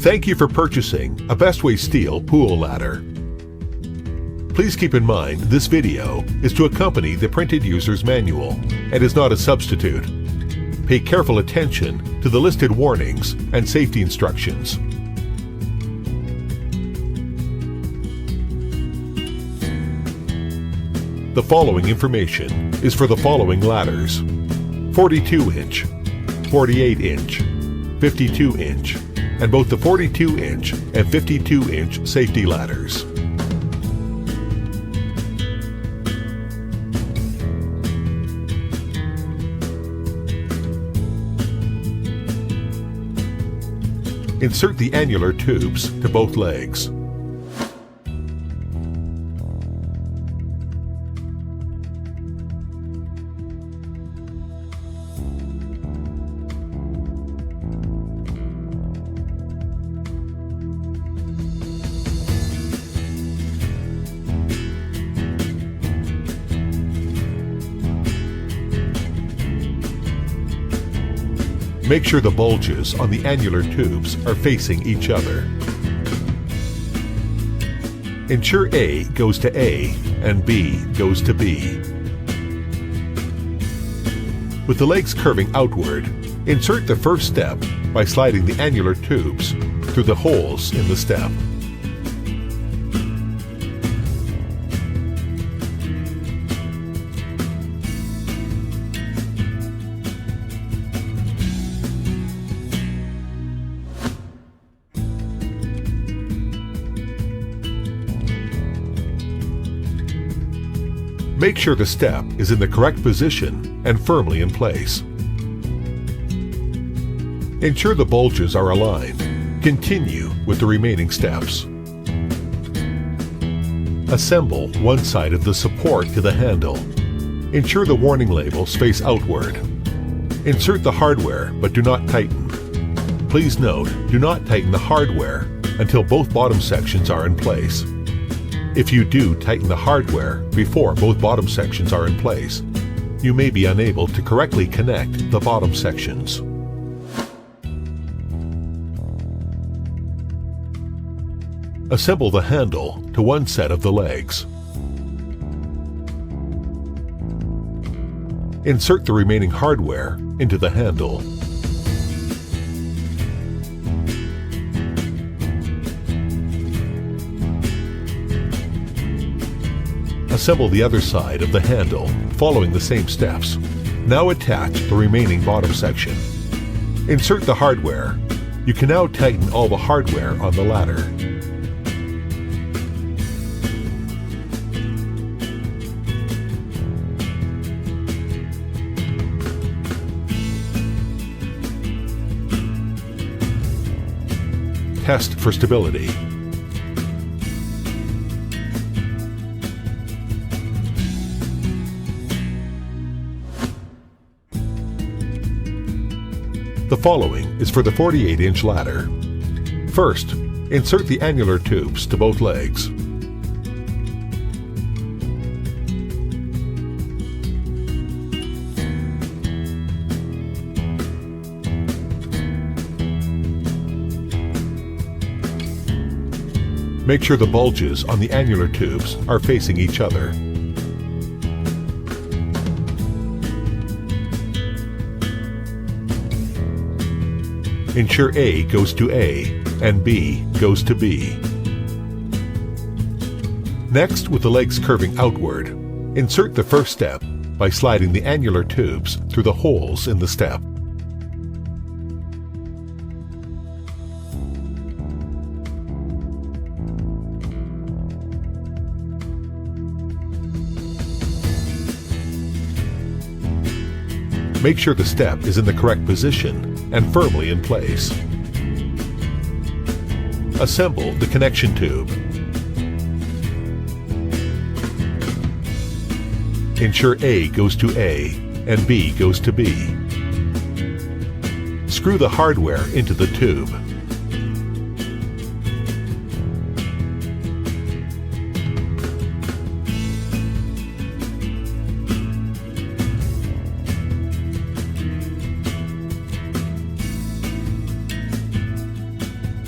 Thank you for purchasing a Bestway steel pool ladder. Please keep in mind this video is to accompany the printed user's manual and is not a substitute. Pay careful attention to the listed warnings and safety instructions. The following information is for the following ladders: 42-inch, 48-inch, 52-inch, and both the 42-inch and 52-inch safety ladders. Insert the annular tubes to both legs. Make sure the bulges on the annular tubes are facing each other. Ensure A goes to A and B goes to B. With the legs curving outward, insert the first step by sliding the annular tubes through the holes in the step. Make sure the step is in the correct position and firmly in place. Ensure the bulges are aligned. Continue with the remaining steps. Assemble one side of the support to the handle. Ensure the warning labels face outward. Insert the hardware, but do not tighten. Please note, do not tighten the hardware until both bottom sections are in place. If you do tighten the hardware before both bottom sections are in place, you may be unable to correctly connect the bottom sections. Assemble the handle to one set of the legs. Insert the remaining hardware into the handle. Assemble the other side of the handle, following the same steps. Now attach the remaining bottom section. Insert the hardware. You can now tighten all the hardware on the ladder. Test for stability. The following is for the 48-inch ladder. First, insert the annular tubes to both legs. Make sure the bulges on the annular tubes are facing each other. Ensure A goes to A and B goes to B. Next, with the legs curving outward, insert the first step by sliding the annular tubes through the holes in the step. Make sure the step is in the correct position and firmly in place. Assemble the connection tube. Ensure A goes to A and B goes to B. Screw the hardware into the tube.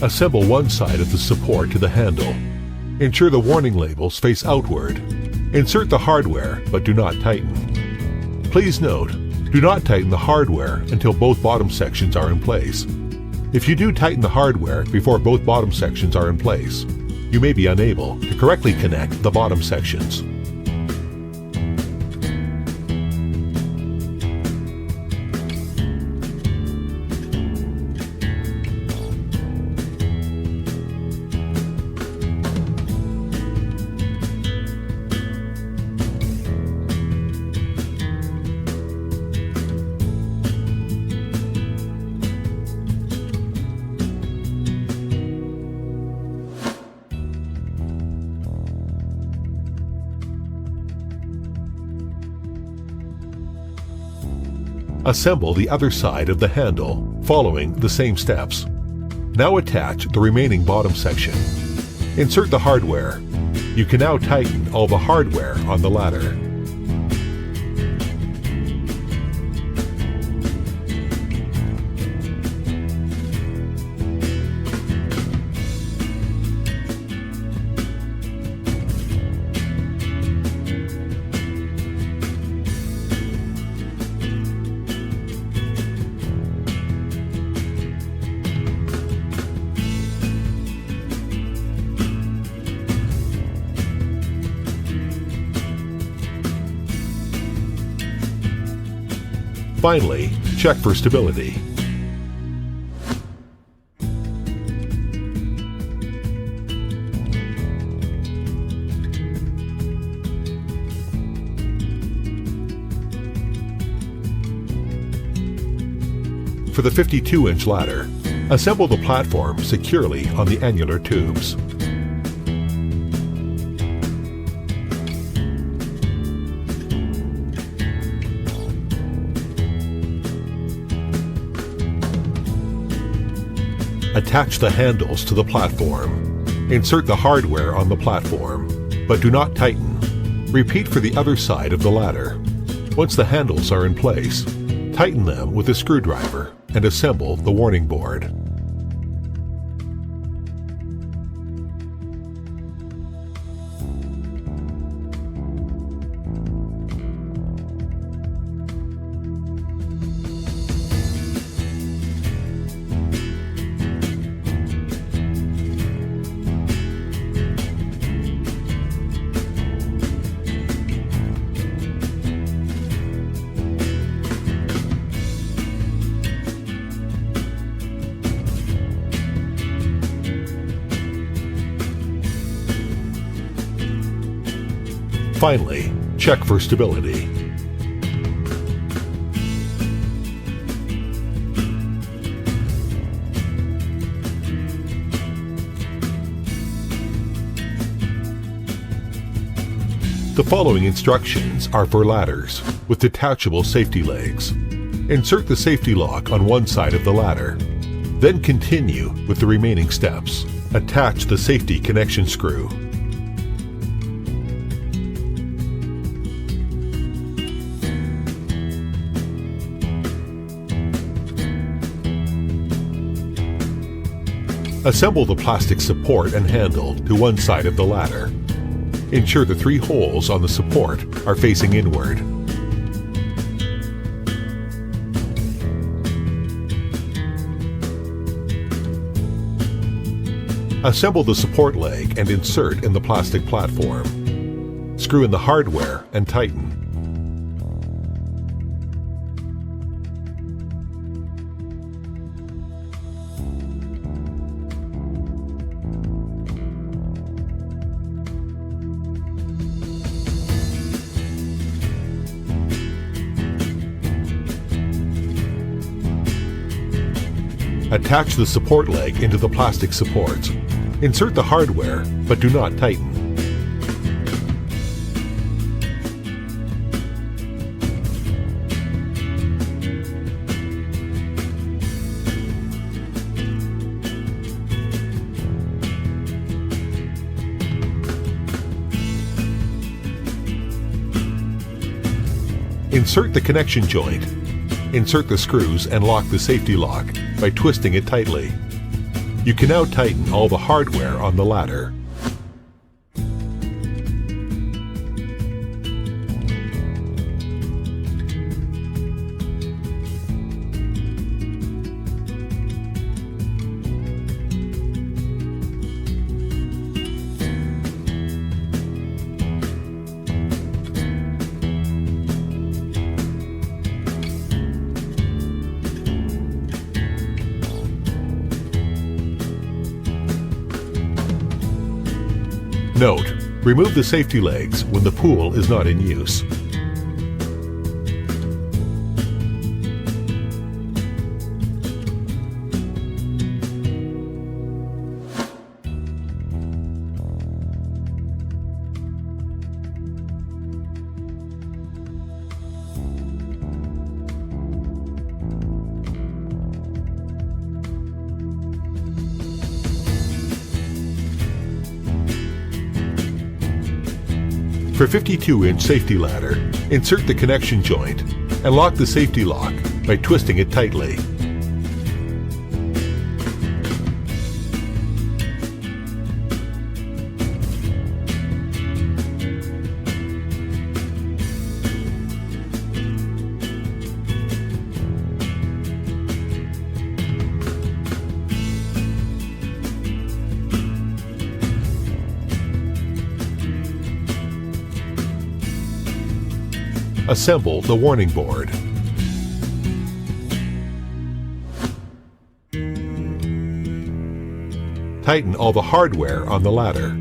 Assemble one side of the support to the handle. Ensure the warning labels face outward. Insert the hardware, but do not tighten. Please note, do not tighten the hardware until both bottom sections are in place. If you do tighten the hardware before both bottom sections are in place, you may be unable to correctly connect the bottom sections. Assemble the other side of the handle, following the same steps. Now attach the remaining bottom section. Insert the hardware. You can now tighten all the hardware on the ladder. Finally, check for stability. For the 52-inch ladder, assemble the platform securely on the annular tubes. Attach the handles to the platform. Insert the hardware on the platform, but do not tighten. Repeat for the other side of the ladder. Once the handles are in place, tighten them with a screwdriver and assemble the warning board. Finally, check for stability. The following instructions are for ladders with detachable safety legs. Insert the safety lock on one side of the ladder. Then continue with the remaining steps. Attach the safety connection screw. Assemble the plastic support and handle to one side of the ladder. Ensure the 3 holes on the support are facing inward. Assemble the support leg and insert in the plastic platform. Screw in the hardware and tighten. Attach the support leg into the plastic supports. Insert the hardware, but do not tighten. Insert the connection joint. Insert the screws and lock the safety lock by twisting it tightly. You can now tighten all the hardware on the ladder. Note: remove the safety legs when the pool is not in use. For 52-inch safety ladder, insert the connection joint and lock the safety lock by twisting it tightly. Assemble the warning board. Tighten all the hardware on the ladder.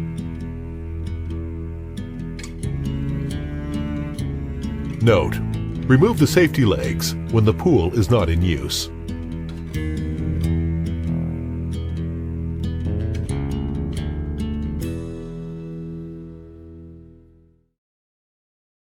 Note: remove the safety legs when the pool is not in use.